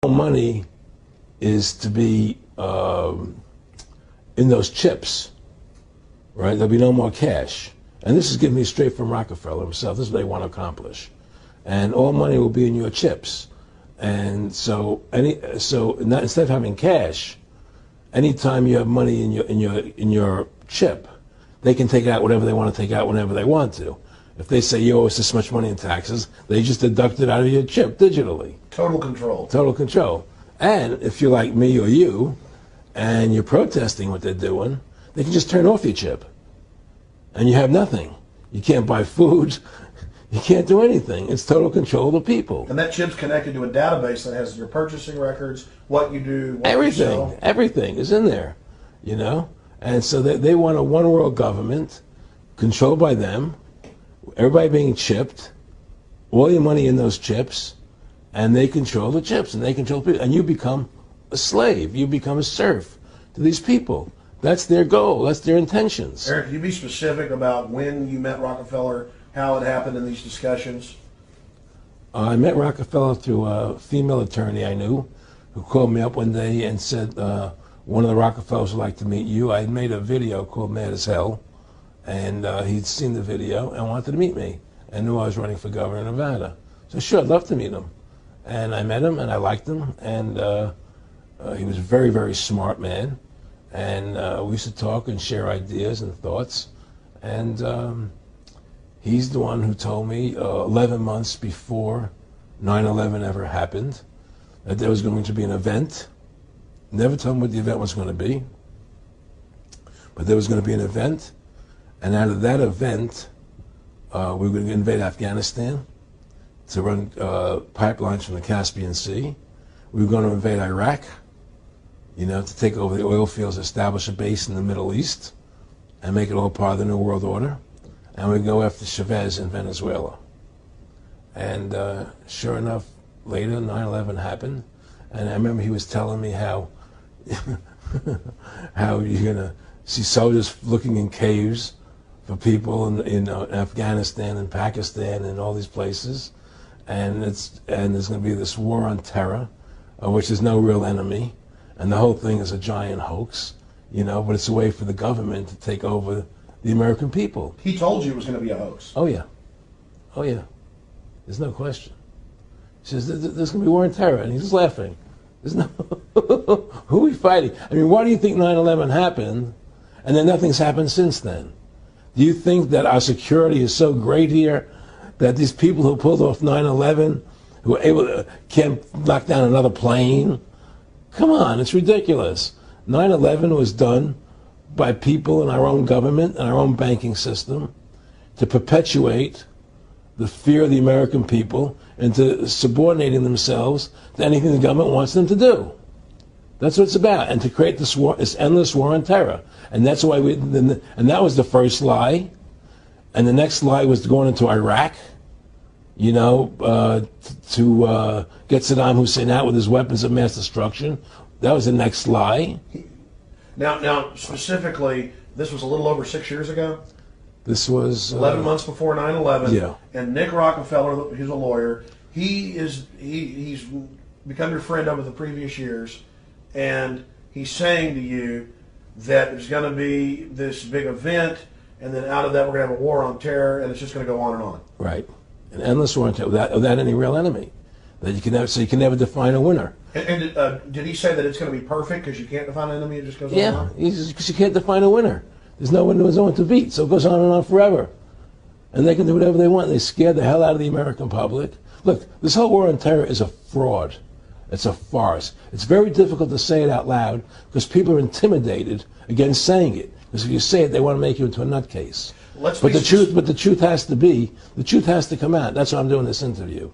Money is to be in those chips, right? There'll be no more cash. And this is giving me straight from Rockefeller himself. This is what they want to accomplish. And all money will be in your chips. And so instead of having cash, anytime you have money in your chip, they can take out whatever they want to take out whenever they want to. If they say you owe us this much money in taxes, they just deduct it out of your chip digitally. Total control. Total control. And if you're like me or you, and you're protesting what they're doing, they can just turn off your chip. And you have nothing. You can't buy food. You can't do anything. It's total control of the people. And that chip's connected to a database that has your purchasing records, what you do, what everything, you sell. Everything is in there, you know? And so they want a one world government controlled by them, everybody being chipped, all your money in those chips, and they control the chips, and they control people. And you become a slave. You become a serf to these people. That's their goal. That's their intentions. Eric, can you be specific about when you met Rockefeller, how it happened in these discussions? I met Rockefeller through a female attorney I knew who called me up one day and said, one of the Rockefellers would like to meet you. I had made a video called Mad as Hell, and he'd seen the video and wanted to meet me and knew I was running for governor of Nevada. So sure, I'd love to meet him. And I met him, and I liked him, and he was a very, very smart man. And we used to talk and share ideas and thoughts. And he's the one who told me 11 months before 9/11 ever happened that there was going to be an event. Never told him what the event was going to be, but there was going to be an event. And out of that event, we were going to invade Afghanistan to run pipelines from the Caspian Sea. We were going to invade Iraq, you know, to take over the oil fields, establish a base in the Middle East, and make it all part of the New World Order. And we go after Chavez in Venezuela. And sure enough, later 9/11 happened, and I remember he was telling me how how you're gonna see soldiers looking in caves for people in Afghanistan and Pakistan and all these places, and there's going to be this war on terror, which is no real enemy, and the whole thing is a giant hoax, you know, but it's a way for the government to take over the American people. He told you it was going to be a hoax. Oh yeah, oh yeah, there's no question. He says there's going to be war on terror, and he's just laughing. There's no who are we fighting? I mean, why do you think 9/11 happened, and then nothing's happened since then? Do you think that our security is so great here that these people who pulled off 9/11, who were able to, can't knock down another plane? Come on, it's ridiculous. 9/11 was done by people in our own government and our own banking system to perpetuate the fear of the American people and to subordinating themselves to anything the government wants them to do. That's what it's about, and to create this war, this endless war on terror. And that's why and that was the first lie. And the next lie was going into Iraq, you know, to get Saddam Hussein out with his weapons of mass destruction. That was the next lie. Now, specifically, this was a little over 6 years ago. This was 11 months before 9/11. Yeah. And Nick Rockefeller, he's a lawyer. He's become your friend over the previous years, and he's saying to you that there's going to be this big event, and then out of that we're going to have a war on terror, and it's just going to go on and on. Right, an endless war on terror without any real enemy. That you can never, so you can never define a winner. And did he say that it's going to be perfect because you can't define an enemy? It just goes on and on? Yeah, because you can't define a winner. There's no one to beat, so it goes on and on forever. And they can do whatever they want. They scare the hell out of the American public. Look, this whole war on terror is a fraud. It's a farce. It's very difficult to say it out loud because people are intimidated against saying it. Because if you say it, they want to make you into a nutcase. But the truth has to come out. That's why I'm doing this interview.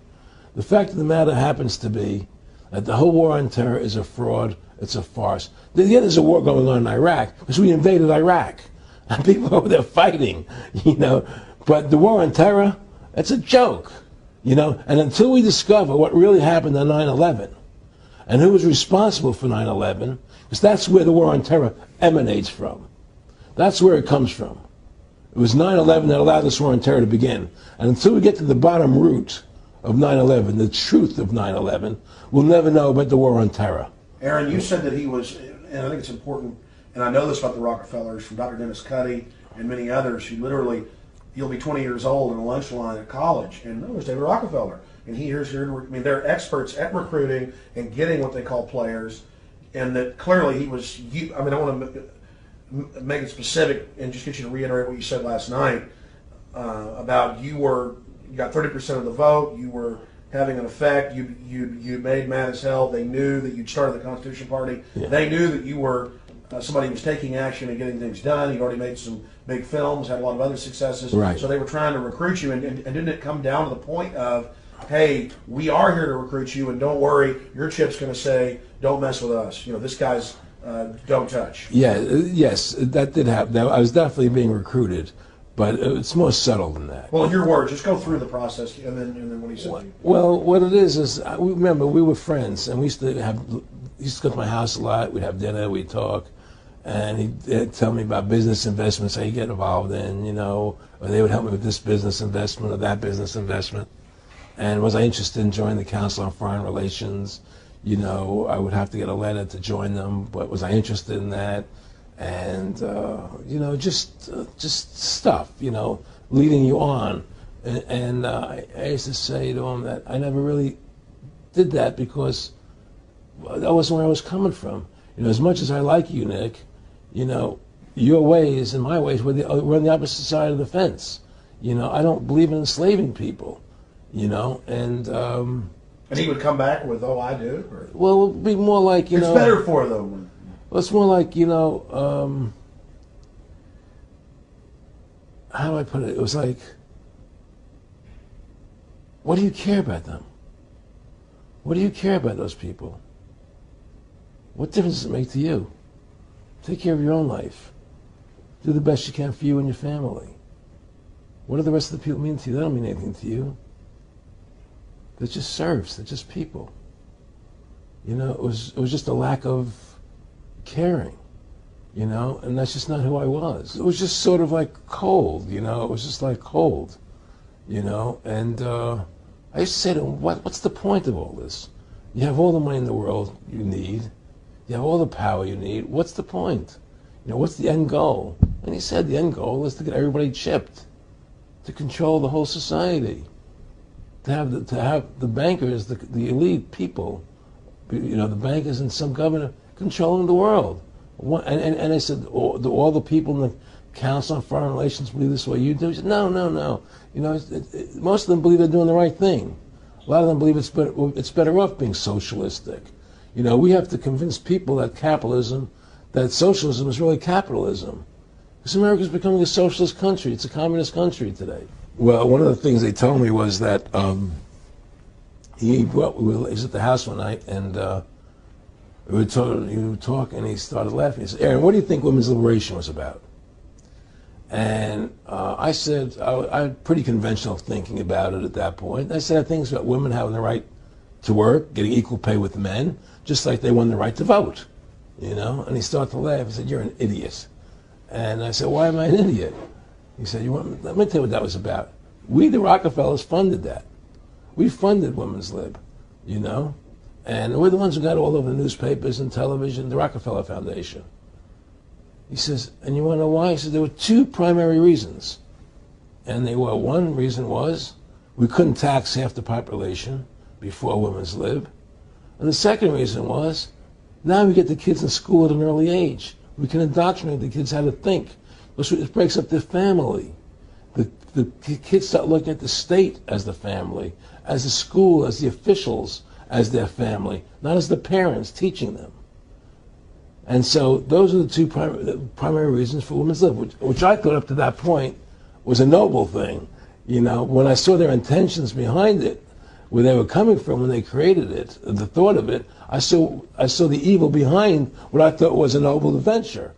The fact of the matter happens to be that the whole war on terror is a fraud. It's a farce. Yeah, there's a war going on in Iraq because we invaded Iraq. And people over there fighting, you know. But the war on terror, it's a joke, you know. And until we discover what really happened on 9/11 and who was responsible for 9/11, because that's where the war on terror emanates from. That's where it comes from. It was 9/11 that allowed this war on terror to begin. And until we get to the bottom root of 9/11, the truth of 9/11, we'll never know about the war on terror. Aaron, you said that he was, and I think it's important, and I know this about the Rockefellers from Dr. Dennis Cuddy and many others who literally, you'll be 20 years old in a lunch line at college, and there's David Rockefeller. And here's your, I mean, they're experts at recruiting and getting what they call players, and that clearly he was, I mean, I want to make it specific and just get you to reiterate what you said last night about you got 30% of the vote, you were having an effect, you made mad as hell, they knew that you'd started the Constitution Party, they knew that you were somebody who was taking action and getting things done, you'd already made some big films, had a lot of other successes, right. So they were trying to recruit you, and didn't it come down to the point of, hey, we are here to recruit you, and don't worry, your chip's going to say, don't mess with us. You know, this guy's don't touch. Yeah, yes, that did happen. I was definitely being recruited, but it's more subtle than that. Well, in your words, just go through the process, and then what he said to you. Well, what it is remember, we were friends, and we used to go to my house a lot. We'd have dinner, we'd talk, and he'd tell me about business investments that he'd get involved in, you know, or they would help me with this business investment or that business investment. And was I interested in joining the Council on Foreign Relations? You know, I would have to get a letter to join them, but was I interested in that? And, you know, just stuff, you know, leading you on. And I used to say to him that I never really did that because that wasn't where I was coming from. You know, as much as I like you, Nick, you know, your ways and my ways, we're on the opposite side of the fence. You know, I don't believe in enslaving people. You know, and he would come back with, "Oh, I do." Or? Well, it would be more like it's better for them. Well, it's more like, you know, how do I put it? It was like, what do you care about them? What do you care about those people? What difference does it make to you? Take care of your own life. Do the best you can for you and your family. What do the rest of the people mean to you? They don't mean anything to you. They're just serfs. They're just people. You know, it was just a lack of caring, you know, and that's just not who I was. It was just sort of like cold, you know. It was just like cold, you know. And I used to say to him, what's the point of all this? You have all the money in the world you need. You have all the power you need. What's the point? You know, what's the end goal? And he said the end goal is to get everybody chipped, to control the whole society. To have the bankers, the elite people, you know, the bankers and some governor controlling the world. And I said, do all the people in the Council on Foreign Relations believe this way you do? He said, no. You know, most of them believe they're doing the right thing. A lot of them believe it's better off being socialistic. You know, we have to convince people that that socialism is really capitalism. Because America is becoming a socialist country. It's a communist country today. Well, one of the things they told me was that he was at the house one night, and we were talking, and he started laughing. He said, "Aaron, what do you think women's liberation was about?" And I said, I had pretty conventional thinking about it at that point. I said, I think it's about women having the right to work, getting equal pay with men, just like they won the right to vote, you know? And he started to laugh. He said, "You're an idiot." And I said, "Why am I an idiot?" He said, let me tell you what that was about. We, the Rockefellers, funded that. We funded Women's Lib, you know? And we're the ones who got all over the newspapers and television, the Rockefeller Foundation. He says, and you want to know why? He said, there were two primary reasons. And they were, one reason was we couldn't tax half the population before Women's Lib. And the second reason was now we get the kids in school at an early age. We can indoctrinate the kids how to think. It breaks up their family. The kids start looking at the state as the family, as the school, as the officials, as their family, not as the parents teaching them. And so those are the two primary reasons for Women's Lib, which I thought up to that point was a noble thing. You know, when I saw their intentions behind it, where they were coming from when they created it, the thought of it, I saw the evil behind what I thought was a noble adventure.